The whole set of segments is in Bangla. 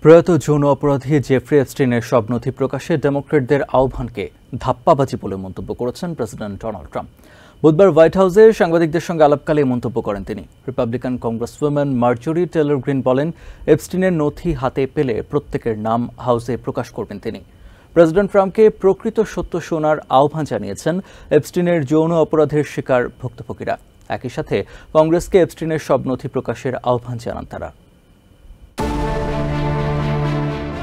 প্রয়াত যৌন অপরাধী জেফ্রি এপস্টিনের সব নথি প্রকাশে ডেমোক্র্যাটদের আহ্বানকে ধাপ্পাবাজি বলে মন্তব্য করেছেন প্রেসিডেন্ট ডোনাল্ড ট্রাম্প। বুধবার হোয়াইট হাউসে সাংবাদিকদের সঙ্গে আলাপকালে মন্তব্য করেন তিনি। রিপাবলিকান কংগ্রেসউইম্যান মার্জরি টেলর গ্রিন বলেন, এপস্টিনের নথি হাতে পেলে প্রত্যেকের নাম হাউসে প্রকাশ করবেন তিনি। প্রেসিডেন্ট ট্রাম্পকে প্রকৃত সত্য শোনার আহ্বান জানিয়েছেন এপস্টিনের যৌন অপরাধের শিকার ভুক্তভোগীরা। একই সাথে কংগ্রেসকে এপস্টিনের সব নথি প্রকাশের আহ্বান জানান তারা।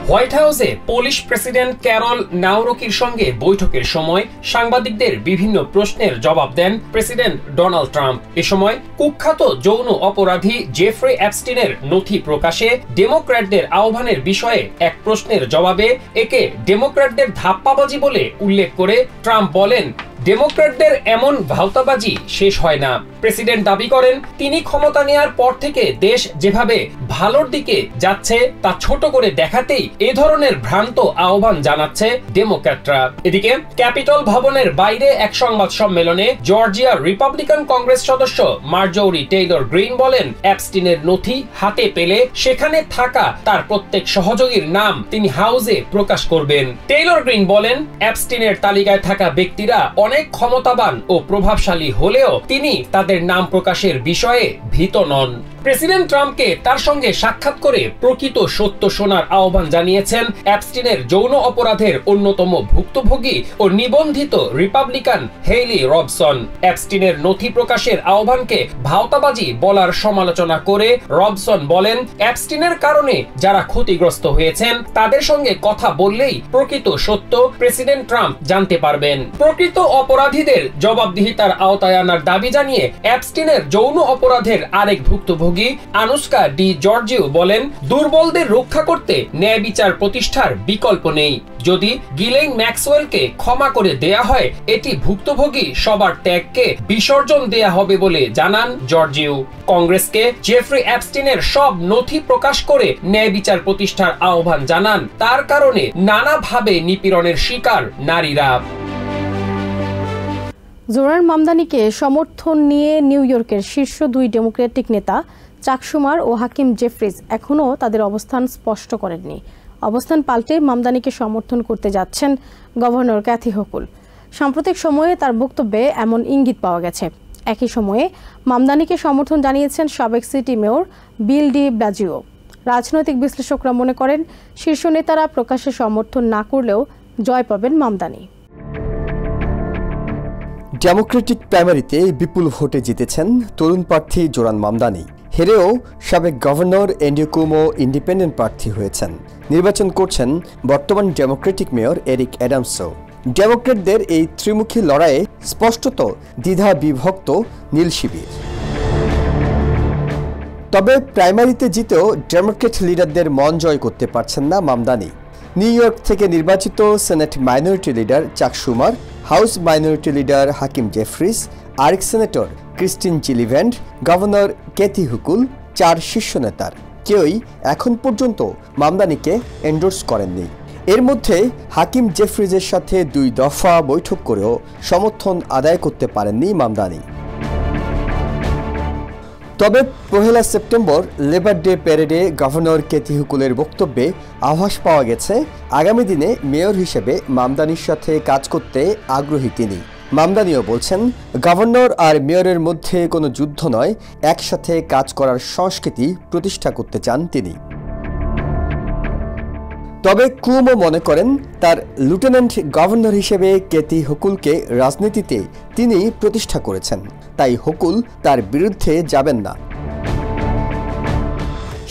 হোয়াইট হাউসে পোলিশ প্রেসিডেন্ট ক্যারল নাওরকির সঙ্গে বৈঠকের সময় সাংবাদিকদের বিভিন্ন প্রশ্নের জবাব দেন প্রেসিডেন্ট ডোনাল্ড ট্রাম্প। এ সময় কুখ্যাত যৌন অপরাধী জেফ্রি এপস্টিনের নথি প্রকাশে ডেমোক্র্যাটদের আহ্বানের বিষয়ে এক প্রশ্নের জবাবে একে ডেমোক্র্যাটদের ধাপ্পাবাজি বলে উল্লেখ করে ট্রাম্প বলেন, ডেমোক্র্যাটদের এমন ভাওতাবাজি শেষ হয় না। প্রেসিডেন্ট দাবি করেন, তিনি ক্ষমতা নেয়ার পর থেকে দেশ যেভাবে ভালোর দিকে যাচ্ছে তা ছোট করে দেখাতেই এ ধরনের ভ্রান্ত আহ্বান জানাচ্ছে ডেমোক্র্যাটরা। এদিকে ক্যাপিটল ভবনের বাইরে এক সংবাদ সম্মেলনে জর্জিয়া রিপাবলিকান কংগ্রেস সদস্য মার্জরি টেইলর গ্রিন বলেন, এপস্টিনের নথি হাতে পেলে সেখানে থাকা তার প্রত্যেক সহযোগীর নাম তিনি হাউসে প্রকাশ করবেন। টেইলর গ্রিন বলেন, এপস্টিনের তালিকায় থাকা ব্যক্তিরা অনেক ক্ষমতাবান ও প্রভাবশালী হলেও তিনি তাদের নাম প্রকাশের বিষয়ে ভীত নন। প্রেসিডেন্ট ট্রাম্পকে তার সঙ্গে সাক্ষাৎ করে প্রকৃত সত্য শোনার আহ্বান জানিয়েছেন এপস্টিনের যৌন অপরাধের অন্যতম ভুক্তভোগী ও নিবন্ধিত রিপাবলিকান হেইলি রবসন। এপস্টিনের নথি প্রকাশের আহ্বানকে ভাওতাবাজি বলার সমালোচনা করে রবসন বলেন, এপস্টিনের কারণে যারা ক্ষতিগ্রস্ত হয়েছেন তাদের সঙ্গে কথা বললেই প্রকৃত সত্য প্রেসিডেন্ট ট্রাম্প জানতে পারবেন। প্রকৃত অপরাধীদের জবাবদিহিতার আওতায় আনার দাবি জানিয়ে এপস্টিনের যৌন অপরাধের আরেক ভুক্তভোগী আনুষ্কা ডি জর্জিও বলেন, দুর্বলদের রক্ষা করতে ন্যায় বিচার প্রতিষ্ঠার বিকল্প নেই। যদি গিলেন ম্যাক্সওয়েলকে ক্ষমা করে দেয়া হয়, এটি ভুক্তভোগী সবার ত্যাগকে বিসর্জন দেয়া হবে বলে জানান জর্জিও। কংগ্রেসকে জেফ্রি এপস্টিনের সব নথি প্রকাশ করে ন্যায় বিচার প্রতিষ্ঠার আহ্বান জানান। তার কারণে নানাভাবে নিপীড়নের শিকার নারীরা। জোরার মামদানিকে সমর্থন নিয়ে নিউ ইয়র্কের শীর্ষ দুই ডেমোক্রেটিক নেতা চাক শুমার ও হাকিম জেফ্রিজ এখনও তাদের অবস্থান স্পষ্ট করেননি। অবস্থান পাল্টে মামদানিকে সমর্থন করতে যাচ্ছেন গভর্নর ক্যাথি হকুল। সাম্প্রতিক সময়ে তার বক্তব্যে এমন ইঙ্গিত পাওয়া গেছে। একই সময়ে মামদানিকে সমর্থন জানিয়েছেন সাবেক সিটি মেয়র বিল ডি ব্লাজিও। রাজনৈতিক বিশ্লেষকরা মনে করেন, শীর্ষ নেতারা প্রকাশ্যে সমর্থন না করলেও জয় পাবেন মামদানি। ডেমোক্রেটিক প্রাইমারিতে বিপুল ভোটে জিতেছেন তরুণ প্রার্থী জোরান মামদানি। হেরেও সাবেক গভর্নর এন্ড্রু কুমো ইন্ডিপেন্ডেন্ট প্রার্থী হয়েছেন। নির্বাচন করছেন বর্তমান ডেমোক্রেটিক মেয়র এরিক অ্যাডামসও। ডেমোক্রেটদের এই ত্রিমুখী লড়াইয়ে স্পষ্টত দ্বিধা বিভক্ত নীল শিবির। তবে প্রাইমারিতে জিতেও ডেমোক্রেট লিডারদের মন জয় করতে পারছেন না মামদানি। নিউ ইয়র্ক থেকে নির্বাচিত সেনেট মাইনরিটি লিডার চাক শুমার, হাউস মাইনরিটি লিডার হাকিম জেফ্রিজ, আরেক সেনেটর ক্রিস্টিন জিলিভ্যান্ড, গভর্নর ক্যাথি হুকুল, চার শীর্ষ নেতার কেউই এখন পর্যন্ত মামদানিকে এন্ডোর্স করেননি। এর মধ্যে হাকিম জেফ্রিজের সাথে 2 দফা বৈঠক করেও সমর্থন আদায় করতে পারেননি মামদানি। তবে 1 সেপ্টেম্বর লেবার ডে প্যারেডে গভর্নর ক্যাথি হুকুলের বক্তব্যে আভাস পাওয়া গেছে আগামী দিনে মেয়র হিসেবে মামদানির সাথে কাজ করতে আগ্রহী তিনি। মামদানিও বলছেন, গভর্নর আর মেয়রের মধ্যে কোনো যুদ্ধ নয়, একসাথে কাজ করার সংস্কৃতি প্রতিষ্ঠা করতে চান তিনি। তবে কুমো মনে করেন, তার লেফটেন্যান্ট গভর্নর হিসেবে ক্যাথি হুকুলকে রাজনীতিতে তিনি প্রতিষ্ঠা করেছেন, তাই হুকুল তার বিরুদ্ধে যাবেন না।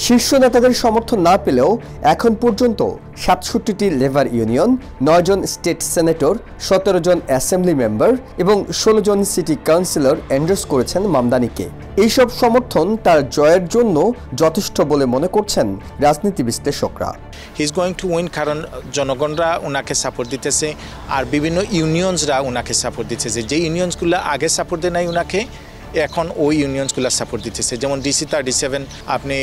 শীর্ষ নেতাদের সমর্থন না পেলেও এখন পর্যন্ত 67টি লেবার ইউনিয়ন, 9 জন স্টেট সেনেটর, 17 জন অ্যাসেম্বলি মেম্বার এবং 16 জন সিটি কাউন্সিলর এন্ডোর্স করেছেন মামদানিকে। এইসব সমর্থন তার জয়ের জন্য যথেষ্ট বলে মনে করছেন রাজনীতি বিশ্লেষকরা। He is going to win, কারণ জনগণরা ওনাকে সাপোর্ট দিতেছে আর বিভিন্ন ইউনিয়নসরা ওনাকে সাপোর্ট দিতেছে। যে ইউনিয়নসগুলো আগে সাপোর্ট দেয় নাই ওনাকে, এখন ওই ইউনিয়নসগুলো সাপোর্ট দিতেছে। যেমন ডিসি 37 আপনি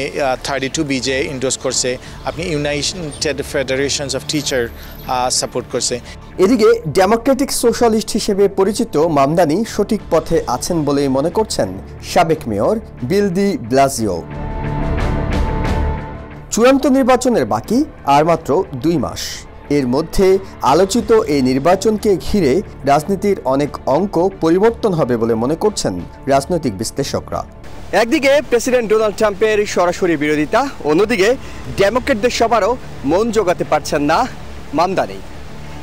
32 বিজে ইন্ডোর্স করছে, আপনি ইউনাইটেড ফেডারেশনস অফ টিচার সাপোর্ট করছে। এদিকে ডেমোক্রেটিক সোশ্যালিস্ট হিসেবে পরিচিত মামদানি সঠিক পথে আছেন বলেই মনে করছেন সাবেক মেয়র বিল ডি ব্লাজিও। চূড়ান্ত নির্বাচনের বাকি আর মাত্র 2 মাস। এর মধ্যে আলোচিত এই নির্বাচনকে ঘিরে রাজনীতির অনেক অঙ্ক পরিবর্তন হবে বলে মনে করছেন রাজনৈতিক বিশ্লেষকরা। একদিকে প্রেসিডেন্ট ডোনাল্ড ট্রাম্পের সরাসরি বিরোধিতা, অন্যদিকে ডেমোক্রেটদের সবারও মন জোগাতে পারছেন না মামদানি।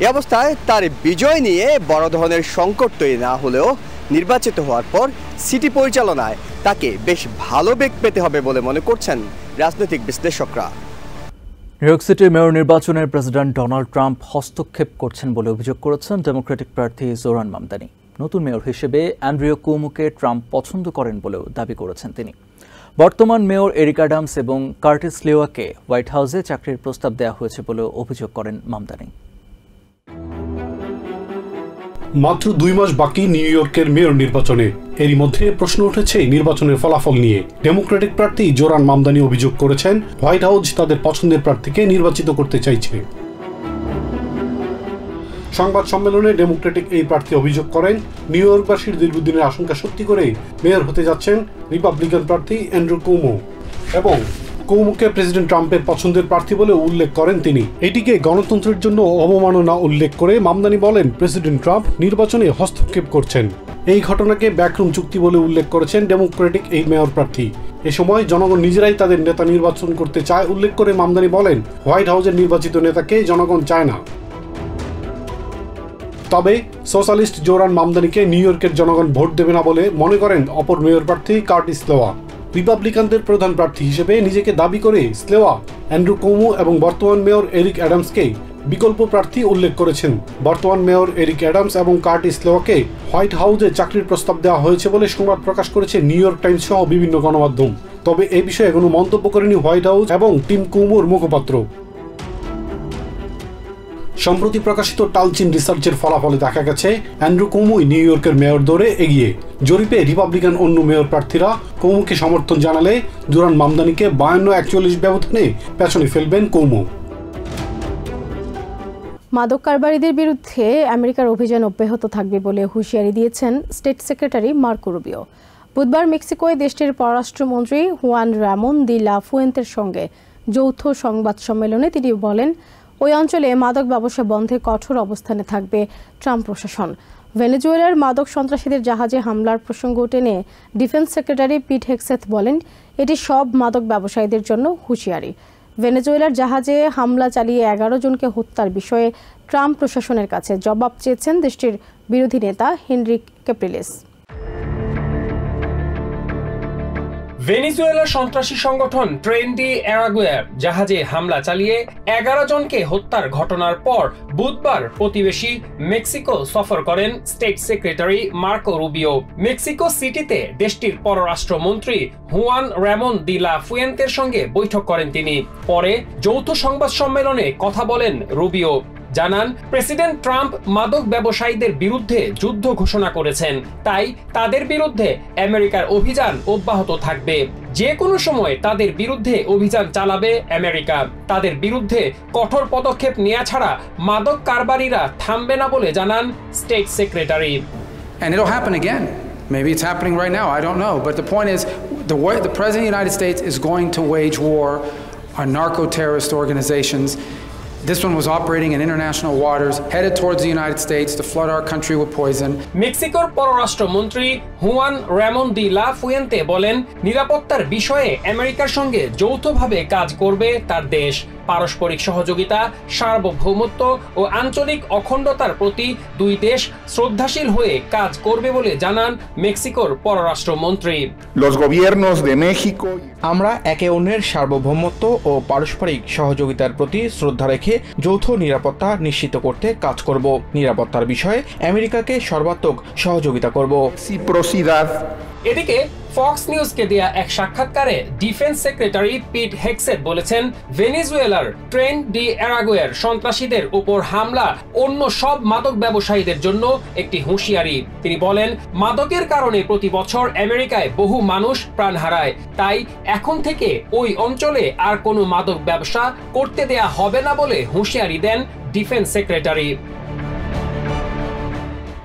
এ অবস্থায় তার বিজয় নিয়ে বড় ধরনের সংকট তৈরি না হলেও নির্বাচিত হওয়ার পর সিটি পরিচালনায় তাকে বেশ ভালো বেগ পেতে হবে বলে মনে করছেন রাজনৈতিক বিশ্লেষকরা। নিউ ইয়র্ক সিটির মেয়র নির্বাচনের প্রেসিডেন্ট ডোনাল্ড ট্রাম্প হস্তক্ষেপ করছেন বলে অভিযোগ করেছেন ডেমোক্রেটিক প্রার্থী জোরান মামদানি। নতুন মেয়র হিসেবে অ্যান্ড্রিউ কুমোকে ট্রাম্প পছন্দ করেন বলেও দাবি করেছেন তিনি। বর্তমান মেয়র এরিক অ্যাডামস এবং কার্টিস লিওয়াকে হোয়াইট হাউসে চাকরির প্রস্তাব দেওয়া হয়েছে বলেও অভিযোগ করেন মামদানি। মাত্র 2 মাস বাকি নিউ ইয়র্কের মেয়র নির্বাচনে। এরই মধ্যে প্রশ্ন উঠেছে নির্বাচনের ফলাফল নিয়ে। ডেমোক্রেটিক প্রার্থী জোরান মামদানি অভিযোগ করেছেন হোয়াইট হাউস তাদের পছন্দের প্রার্থীকে নির্বাচিত করতে চাইছে। সংবাদ সম্মেলনে ডেমোক্রেটিক এই প্রার্থী অভিযোগ করেন নিউ ইয়র্কবাসীর দীর্ঘদিনের আশঙ্কা সত্যি করে মেয়র হতে যাচ্ছেন রিপাবলিকান প্রার্থী অ্যান্ড্রু কুমো এবং কুমোকে প্রেসিডেন্ট ট্রাম্পের পছন্দের প্রার্থী বলে উল্লেখ করেন তিনি। এটিকে গণতন্ত্রের জন্য অবমাননা উল্লেখ করে মামদানি বলেন প্রেসিডেন্ট ট্রাম্প নির্বাচনে হস্তক্ষেপ করছেন। এই ঘটনাকে ব্যাকরুম চুক্তি বলে উল্লেখ করেছেন ডেমোক্রেটিক এই মেয়র প্রার্থী। এ সময় জনগণ নিজেরাই তাদের নেতা নির্বাচন করতে চায় উল্লেখ করে মামদানি বলেন হোয়াইট হাউসের নির্বাচিত নেতাকে জনগণ চায় না। তবে সোশ্যালিস্ট জোরান মামদানিকে নিউ ইয়র্কের জনগণ ভোট দেবে না বলে মনে করেন অপর মেয়র প্রার্থী কার্টিস লিওয়া। রিপাবলিকানদের প্রধান প্রার্থী হিসেবে নিজেকে দাবি করে লিওয়া অ্যান্ড্রু কুমো এবং বর্তমান মেয়র এরিক অ্যাডামসকে বিকল্প প্রার্থী উল্লেখ করেছেন। বর্তমান মেয়র এরিক অ্যাডামস এবং কার্টিস লিওয়াকে হোয়াইট হাউসে চাকরির প্রস্তাব দেওয়া হয়েছে বলে সংবাদ প্রকাশ করেছে নিউ ইয়র্ক টাইমস সহ বিভিন্ন গণমাধ্যম। তবে এ বিষয়ে কোনো মন্তব্য করেনি হোয়াইট হাউস এবং টিম কুমোর মুখপাত্র। সম্প্রতি প্রকাশিত টালচিন রিসার্চের ফলাফলে দেখা গেছে অ্যান্ড্রু কুমোই নিউ ইয়র্কের মেয়র দৌড়ে এগিয়ে। জরিপে রিপাবলিকান অন্য মেয়র প্রার্থীরা কুমোকে সমর্থন জানালে জোরান মামদানিকে 52-41 ব্যবধানে পেছনে ফেলবেন কুমো। মাদক কারবারিদের বিরুদ্ধে আমেরিকার অভিযান অব্যাহত থাকবে বলে হুঁশিয়ারি দিয়েছেন স্টেট সেক্রেটারি মার্কো রুবিও। বুধবার মেক্সিকোয় দেশটির পররাষ্ট্রমন্ত্রী হুয়ান রামন দি লা ফুয়েন্তের সঙ্গে যৌথ সংবাদ সম্মেলনে তিনি বলেন ওই অঞ্চলে মাদক ব্যবসা বন্ধে কঠোর অবস্থানে থাকবে ট্রাম্প প্রশাসন। ভেনেজুয়েলার মাদক সন্ত্রাসীদের জাহাজে হামলার প্রসঙ্গ টেনে ডিফেন্স সেক্রেটারি পিট হেগসেথ বলেন এটি সব মাদক ব্যবসায়ীদের জন্য হুঁশিয়ারি। ভেনেজুয়েলার জাহাজে হামলা চালিয়ে 11 জনকে হত্যার বিষয়ে ট্রাম্প প্রশাসনের কাছে জবাব চেয়েছেন দেশটির বিরোধী নেতা হেনরিক ক্যাপ্রিলেস। ভেনেজুয়েলার সন্ত্রাসী সংগঠন ট্রেন ডি আরাগুয়ার জাহাজে হামলা চালিয়ে 11 জনকে হত্যার ঘটনার পর বুধবার প্রতিবেশী মেক্সিকো সফর করেন state secretary Marco Rubio. Mexico সিটিতে দেশটির পররাষ্ট্রমন্ত্রী হুয়ান রামন দি লা ফুয়েন্তের সঙ্গে বৈঠক করেন তিনি। পরে যৌথ সংবাদ সম্মেলনে কথা বলেন রুবিও। জানান প্রেসিডেন্ট ট্রাম্প মাদক ব্যবসায়ীদের বিরুদ্ধে যুদ্ধ ঘোষণা করেছেন, তাই তাদের বিরুদ্ধে আমেরিকার অভিযান অব্যাহত থাকবে। যে কোনো সময় তাদের বিরুদ্ধে অভিযান চালাবে আমেরিকা। তাদের বিরুদ্ধে কঠোর পদক্ষেপ নেওয়া ছাড়া মাদক কারবারিরা থামবে না বলে জানান state secretary. And it'll happen again. Maybe it's happening right now, I don't know. But the point is, the President of the United States is going to wage war on narco-terrorist organizations. This one was operating in international waters, headed towards the United States to flood our country with poison. মেক্সিকোর পররাষ্ট্রমন্ত্রী হুয়ান রামন দি লা ফুয়েন্তে বলেন নিরাপত্তার বিষয়ে আমেরিকার সঙ্গে যৌথভাবে কাজ করবে তার দেশ। পারস্পরিক সহযোগিতা, সার্বভৌমত্ব ও আঞ্চলিক অখণ্ডতার প্রতি দুই দেশ শ্রদ্ধাশীল হয়ে কাজ করবে বলে জানান মেক্সিকোর পররাষ্ট্রমন্ত্রী। আমরা একে অন্যের সার্বভৌমত্ব ও পারস্পরিক সহযোগিতার প্রতি শ্রদ্ধা রেখে যৌথ নিরাপত্তা নিশ্চিত করতে কাজ করব। নিরাপত্তার বিষয়ে আমেরিকাকে সর্বাত্মক সহযোগিতা করব। এদিকে ফক্স নিউজকে দেয়া এক সাক্ষাৎকারে ডিফেন্স সেক্রেটারি পিট হেগসেথ বলেছেন ভেনেজুয়েলার ট্রেন ডি আরাগুয়ার সন্ত্রাসীদের উপর হামলা অন্য সব মাদক ব্যবসায়ীদের জন্য একটি হুঁশিয়ারি। তিনি বলেন মাদকের কারণে প্রতি বছর আমেরিকায় বহু মানুষ প্রাণ হারায়, তাই এখন থেকে ওই অঞ্চলে আর কোনো মাদক ব্যবসা করতে দেয়া হবে না বলে হুঁশিয়ারি দেন ডিফেন্স সেক্রেটারি।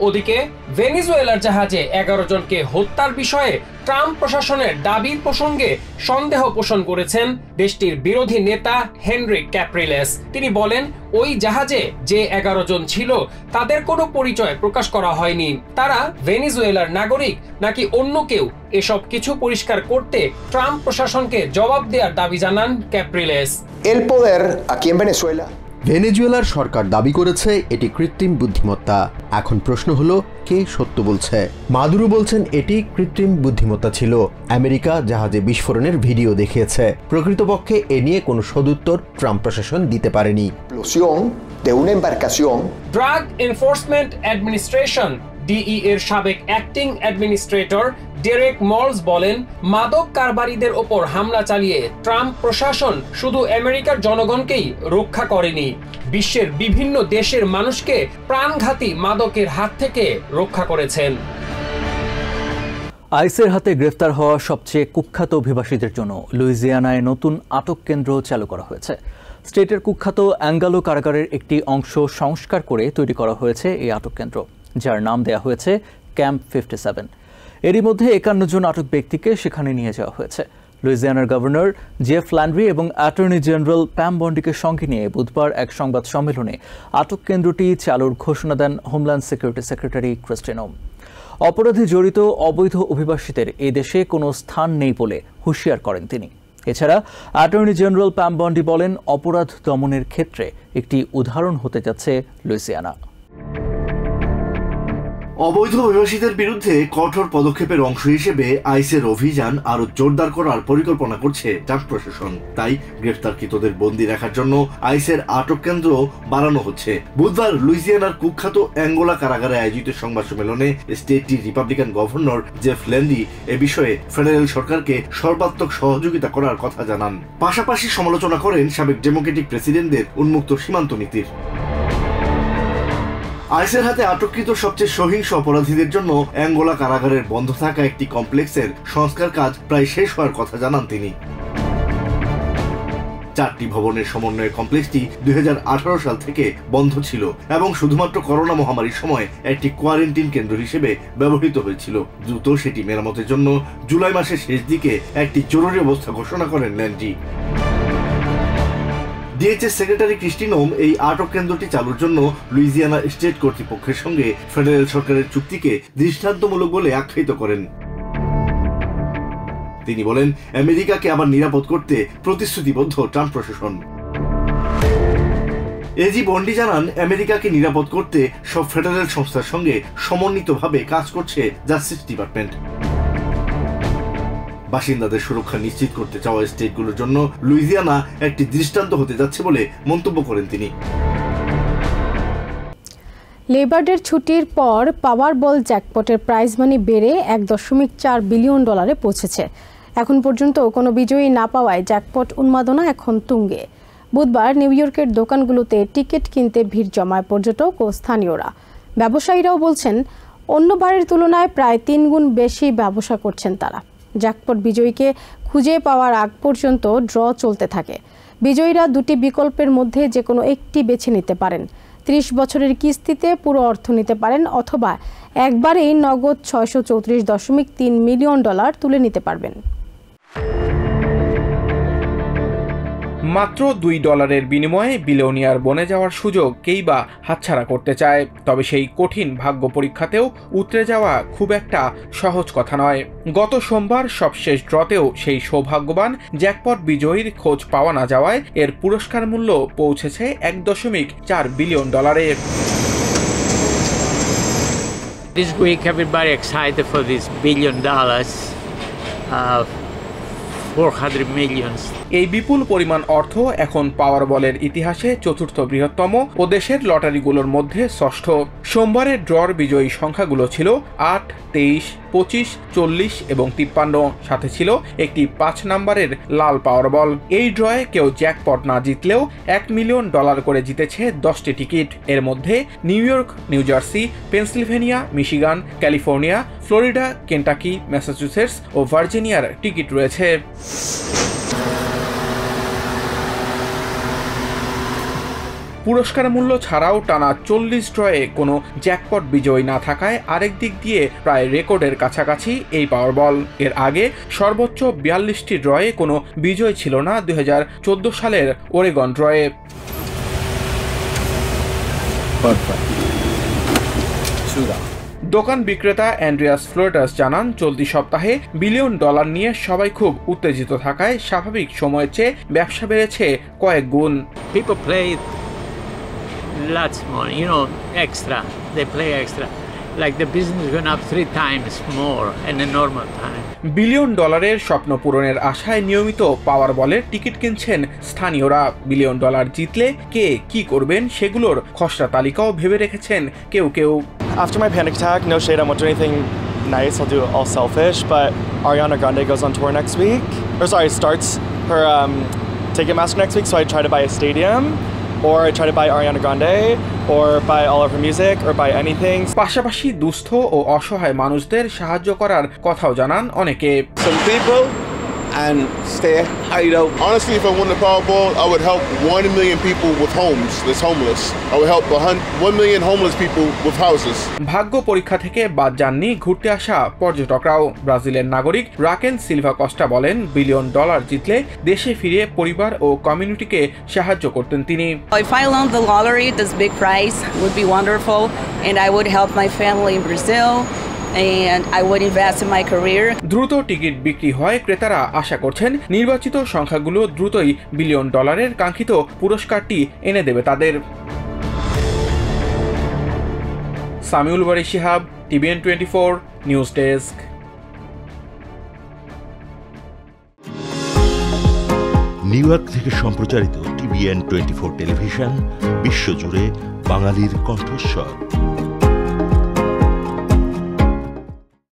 ওদিকে ভেনেজুয়েলার জাহাজে 11 জনকে হত্যার বিষয়ে ট্রাম্প প্রশাসনের দাবির প্রসঙ্গে সন্দেহ পোষণ করেছেন দেশটির বিরোধী নেতা হেনরিক ক্যাপ্রিলেস। তিনি বলেন, ওই জাহাজে যে 11 জন ছিল তাদের কোনো পরিচয় প্রকাশ করা হয়নি। তারা ভেনেজুয়েলার নাগরিক নাকি অন্য কেউ, এসব কিছু পরিষ্কার করতে ট্রাম্প প্রশাসনকে জবাব দেওয়ার দাবি জানান ক্যাপ্রিলেস। El poder aquí en Venezuela ভেনেজুয়েলার সরকার দাবি করেছে এটি কৃত্রিম বুদ্ধিমত্তা। এখন প্রশ্ন হলো, কে সত্য বলছে? মাদুরো বলছেন এটি কৃত্রিম বুদ্ধিমত্তা ছিল। আমেরিকা জাহাজে বিস্ফোরণের ভিডিও দেখিয়েছে। প্রকৃতপক্ষে এ নিয়ে কোনো সদুত্তর ট্রাম্প প্রশাসন দিতে পারেনি। ড্রাগ এনফোর্সমেন্ট অ্যাডমিনিস্ট্রেশন ডিই এর সাবেক অ্যাক্টিং অ্যাডমিনিস্ট্রেটর ডেরেক মলস বলেন, মাদক কারবারিদের ওপর হামলা চালিয়ে ট্রাম্প প্রশাসন শুধু আমেরিকার জনগণকেই রক্ষা করেনি, বিশ্বের বিভিন্ন দেশের মানুষকে প্রাণঘাতী মাদকের হাত থেকে রক্ষা করেছেন। আইসের হাতে গ্রেফতার হওয়া সবচেয়ে কুখ্যাত অভিবাসীদের জন্য লুইজিয়ানায় নতুন আটক কেন্দ্র চালু করা হয়েছে। স্টেটের কুখ্যাত অ্যাঙ্গালো কারাগারের একটি অংশ সংস্কার করে তৈরি করা হয়েছে এই আটক কেন্দ্র, যার নাম দেওয়া হয়েছে ক্যাম্প 57। এরই মধ্যে 51 জন আটক ব্যক্তিকে সেখানে নিয়ে যাওয়া হয়েছে। লুইজিয়ানার গভর্নর জেফ ল্যান্ড্রি এবং অ্যাটর্নি জেনারেল প্যাম বন্ডিকে সঙ্গে নিয়ে বুধবার এক সংবাদ সম্মেলনে আটক কেন্দ্রটি চালুর ঘোষণা দেন হোমল্যান্ড সিকিউরিটি সেক্রেটারি ক্রিস্টিন নোম। অপরাধে জড়িত অবৈধ অভিবাসীদের এই দেশে কোনো স্থান নেই বলে হুঁশিয়ার করেন তিনি। এছাড়া অ্যাটর্নি জেনারেল প্যাম বন্ডি বলেন, অপরাধ দমনের ক্ষেত্রে একটি উদাহরণ হতে যাচ্ছে লুইজিয়ানা। অবৈধ অভিবাসীদের বিরুদ্ধে কঠোর পদক্ষেপের অংশ হিসেবে আইসের অভিযান আরো জোরদার করার পরিকল্পনা করছে ট্রাম্প প্রশাসন। তাই গ্রেফতারকৃতদের বন্দী রাখার জন্য আইসের আটক কেন্দ্র বাড়ানো হচ্ছে। বুধবার লুইজিয়ানার কুখ্যাত অ্যাঙ্গোলা কারাগারে আয়োজিত সংবাদ সম্মেলনে স্টেটটির রিপাবলিকান গভর্নর জেফ ল্যান্ড্রি এ বিষয়ে ফেডারেল সরকারকে সর্বাত্মক সহযোগিতা করার কথা জানান। পাশাপাশি সমালোচনা করেন সাবেক ডেমোক্রেটিক প্রেসিডেন্টদের উন্মুক্ত সীমান্ত নীতির। আইসের হাতে আটককৃত সবচেয়ে সহিংস অপরাধীদের জন্য অ্যাঙ্গোলা কারাগারের বন্ধ থাকা একটি কমপ্লেক্সের সংস্কার কাজ প্রায় শেষ হওয়ার কথা জানান তিনি। 4টি ভবনের সমন্বয়ে কমপ্লেক্সটি 2018 সাল থেকে বন্ধ ছিল এবং শুধুমাত্র করোনা মহামারীর সময় একটি কোয়ারেন্টিন কেন্দ্র হিসেবে ব্যবহৃত হয়েছিল। দ্রুত সেটি মেরামতের জন্য জুলাই মাসের শেষ দিকে একটি জরুরি অবস্থা ঘোষণা করেন ল্যান্ড্রি। ডিএইচএস সেক্রেটারি ক্রিস্টিন নোম এই আটক কেন্দ্রটি চালুর জন্য লুইজিয়ানা স্টেট কর্তৃপক্ষের সঙ্গে ফেডারেল সরকারের চুক্তিকে দৃষ্টান্তমূলক বলে আখ্যায়িত করেন। তিনি বলেন, আমেরিকাকে আবার নিরাপদ করতে প্রতিশ্রুতিবদ্ধ ট্রাম্প প্রশাসন। এজি বন্ডি জানান, আমেরিকাকে নিরাপদ করতে সব ফেডারেল সংস্থার সঙ্গে সমন্বিতভাবে কাজ করছে জাস্টিস ডিপার্টমেন্ট। বাসিন্দাদের সুরক্ষা নিশ্চিত করতে চাওয়া স্টেটগুলোর জন্য লুইজিয়ানা একটি দৃষ্টান্ত হতে যাচ্ছে বলে মন্তব্য করেন তিনি। লেবার ডের ছুটির পর পাওয়ারবল জ্যাকপটের প্রাইজ মানি বেড়ে $1.4 বিলিয়ন পৌঁছেছে। এখন পর্যন্ত কোনো বিজয়ী না পাওয়ায় জ্যাকপট উন্মাদনা এখন তুঙ্গে। বুধবার নিউ ইয়র্কের দোকানগুলোতে টিকিট কিনতে ভিড় জমায় পর্যটক ও স্থানীয়রা। ব্যবসায়ীরাও বলছেন, অন্যবারের তুলনায় প্রায় 3 গুণ বেশি ব্যবসা করছেন তারা। জ্যাকপট বিজয়ীকে খুঁজে পাওয়ার আগ পর্যন্ত ড্র চলতে থাকে। বিজয়ীরা 2টি বিকল্পের মধ্যে যে কোনো একটি বেছে নিতে পারেন। 30 বছরের কিস্তিতে পুরো অর্থ নিতে পারেন অথবা একবারেই নগদ $634.3 মিলিয়ন তুলে নিতে পারবেন। মাত্র $2 বিনিময়ে বিলিয়নিয়ার বনে যাওয়ার সুযোগ কেই বা হাতছাড়া করতে চায়। তবে সেই কঠিন ভাগ্য পরীক্ষাতেও উতরে যাওয়া খুব একটা সহজ কথা নয়। গত সোমবার সবশেষ ড্রতেও সেই সৌভাগ্যবান জ্যাকপট বিজয়ীর খোঁজ পাওয়া না যাওয়ায় এর পুরস্কার মূল্য পৌঁছেছে $1.4 billion. This week everybody excited for this $1 billion, 400 million. এই বিপুল পরিমাণ অর্থ এখন পাওয়ারবলের ইতিহাসে চতুর্থ বৃহত্তম ও দেশের লটারিগুলোর মধ্যে ষষ্ঠ। সোমবারের ড্রর বিজয়ী সংখ্যাগুলো ছিল 8, 23, 25, 40 এবং 53। সাথে ছিল একটি 5 নম্বরের লাল পাওয়ারবল। এই ড্রয়ে কেউ জ্যাকপট না জিতলেও $1 মিলিয়ন করে জিতেছে 10টি টিকিট। এর মধ্যে New York, New Jersey, Pennsylvania, Michigan, California, Florida, Kentucky, Massachusetts ও ভার্জিনিয়ার টিকিট রয়েছে। পুরস্কার মূল্য ছাড়াও টানা 40 ড্রয়ে কোনো জ্যাকপট বিজয়ী না থাকায় আরেক দিক দিয়ে প্রায় রেকর্ডের কাছাকাছি এই পাওয়ারবল। এর আগে সর্বোচ্চ 42টি ড্রয়ে কোনো বিজয় ছিল না 2014 সালের ওরেগন ড্রয়ে। দোকান বিক্রেতা অ্যান্ড্রিয়াস ফ্লোটাস জানান, চলতি সপ্তাহে $1 বিলিয়ন নিয়ে সবাই খুব উত্তেজিত থাকায় স্বাভাবিক সময়ের চেয়ে ব্যবসা বেড়েছে কয়েক গুণ। People play lots more, extra. They play extra. Like the business went up 3 times more in a normal time. $1 billion স্বপ্ন পূরণের আশায় নিয়মিত পাওয়ার বলের টিকিট কিনছেন স্থানীয়রা। $1 বিলিয়ন জিতলে কে কি করবেন সেগুলোর খসড়া তালিকাও ভেবে রেখেছেন কেউ কেউ। After my panic attack, no shade, I won't do anything nice, I'll do it all selfish, but Ariana Grande goes on tour next week. Starts her Ticketmaster next week, so I try to buy a stadium, or I try to buy Ariana Grande, or buy all of her music, or buy anything. পাশাপাশি দুস্থ ও অসহায় মানুষদের সাহায্য করার কথাও জানান অনেকে। Some people and stay hideout. Honestly, if I won the Powerball, I would help 1 million people with homes that's homeless. I would help 1 million homeless people with houses. ভাগ্য পরীক্ষা থেকে বাদ যাননি ঘুরতে আসা পর্যটকরাও। ব্রাজিলের নাগরিক রাকেল সিলভা কস্টা বলেন, $1 বিলিয়ন জিতলে দেশে ফিরে পরিবার ও কমিউনিটিকে সাহায্য করতেন তিনি। If I won the lottery, this big prize would be wonderful, and I would help my family in Brazil. And I would invest in my career. দ্রুত টিকিট বিক্রি হয়, ক্রেতারা আশা করছেন নির্বাচিত সংখ্যাগুলো দ্রুতই $1 বিলিয়ন কাঙ্ক্ষিত পুরস্কারটি এনে দেবে তাদের। Samiul Bari Shihab, TVN 24 news desk. New York থেকে সম্প্রচারিত TVN 24 টেলিভিশন বিশ্বজুড়ে বাঙালির কণ্ঠস্বর।